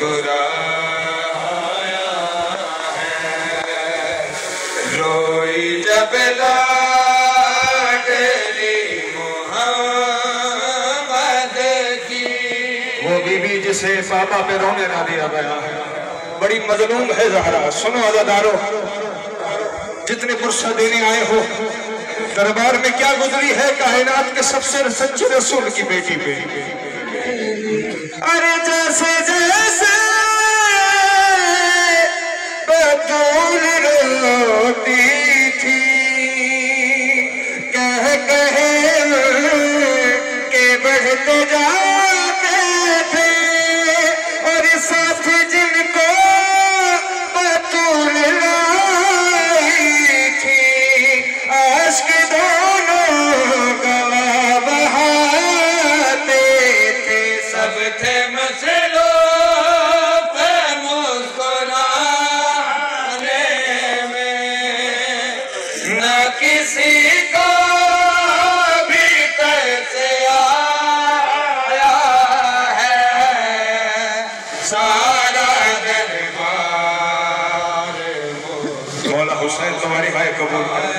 مسکرایا ہے، روئی جب لاڈلی محمد کی۔ وہ بی بی جسے بابا پہ رونے نہ دیا گیا، بڑی مظلوم ہے زہرا۔ سنو عزادارو، جتنے پرسہ دینے آئے ہو، دربار میں کیا گزری ہے کائنات کے سب سے سچے رسول کی بیٹی پہ؟ ارے جیسے جیسے بطول روتی تھی، کہہ کہ بڑھتے جاتے تھے، اور ساتھ جن کو بطول لائی تھی، عشق دونوں گواہ بہاتے تھے، سب تھے مسلوب مسکرانے میں، نہ کسی کو بھی ترس آیا ہے، سارا دربار مولا حسین تمہاری ہائے قبول کرے،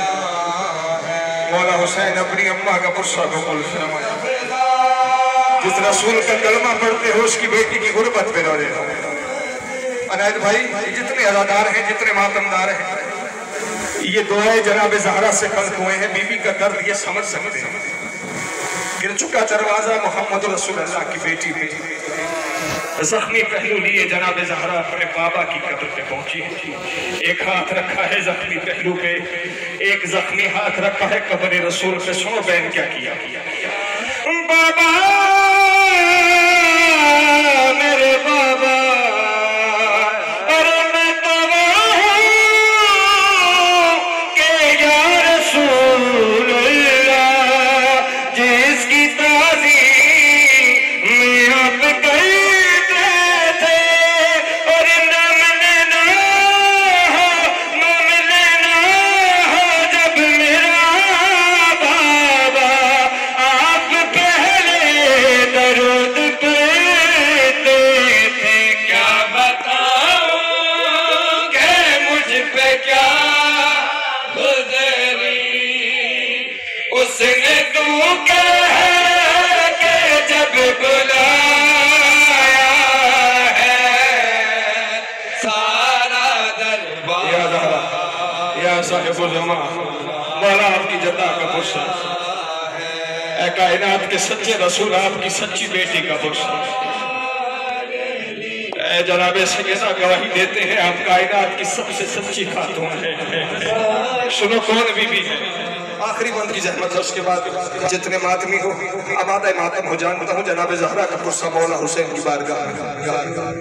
مولا حسین اپنی اماں کا پرسہ قبول فرمائے، جس رسول کا کلمہ پڑھتے ہو اس کی بیٹی کی غربت پہ رو رہے ہو۔ عنایت بھائی، جتنے عزادار ہیں، جتنے ماتمدار ہیں، یہ دعائیں جناب زہرا سے خلق ہوئے ہیں، بی بی کا درد یہ سمجھ سکتے ہیں۔ گر چکا دروازہ محمد رسول اللہ کی بیٹی پہ، زخمی پہلو لیے جناب زہرا اپنے بابا کی قبر پہ پہنچی ہے۔ ایک ہاتھ رکھا ہے زخمی پہلو پہ، ایک زخمی ہاتھ رکھا ہے قبر رسول پہ۔ سنو بہن کیا کیا، بابا میرے بابا، اور میں تو وہ ہوں کہ یا رسول اللہ، جس کی تعظیم میں آپ کرتے تھے، اور نام لینا ہو جب میرا بابا، آپ پہلے درود پڑھتے تھے، کیا بتاؤں کہ مجھ پہ کیا گزری، اس نے تو کہہ کے جب بلایا ہے، سارا دربار۔ یا زہرا، یا صاحب الزمان، مولا آپ کی جدا کا پرسہ، اے کائنات کے سچے رسول آپ کی سچی بیٹی کا پرسہ، اے جناب سیدہ گواہی دیتے ہیں آپ کائنات کی سب سے سچی خاتون ہیں۔ سنو کون بی بی ہے؟ آخری بند کی زحمت ہے، اس کے بعد جتنے ماتمی ہو آبادہ ماتم ہو جانتا ہوں جناب زہرا کا پرسہ مولا حسین کی بارگاہ میں۔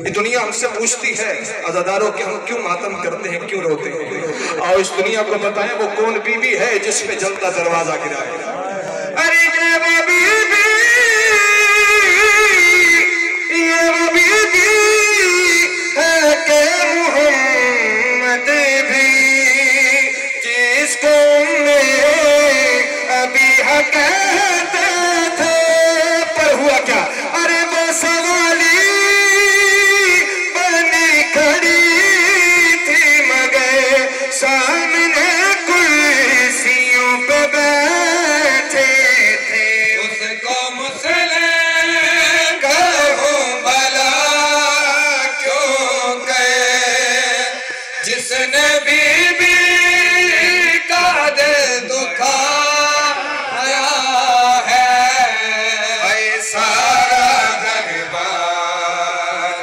یہ دنیا ہم سے پوچھتی ہے عزاداروں کہ ہم کیوں ماتم کرتے ہیں، کیوں روتے ہیں؟ آؤ اس دنیا کو بتائیں وہ کون بی بی ہے جس پہ جلتا دروازہ گرا ہے۔ ارے یہ وہ بی بی، یہ وہ بی بی ہے کہ محمد بھی، جس کو میں ابھی کہتے تھے، پر ہوا کیا؟ ارے وہ سوالی بنی کھڑی تھی، مگر سامنے کرسیوں پہ بیٹھے تھے، اس کو مسلم کہوں بھلا کیوں گئے، جس نے بی بی کا دل دکھایا ہے، اے سارا دربار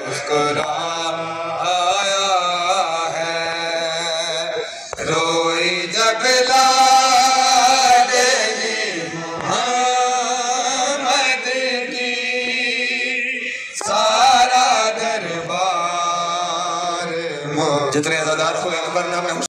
مسکرایا ہے، روئی جب لاڈلی محمد کی، سارا دربار جتنے عزادار ہو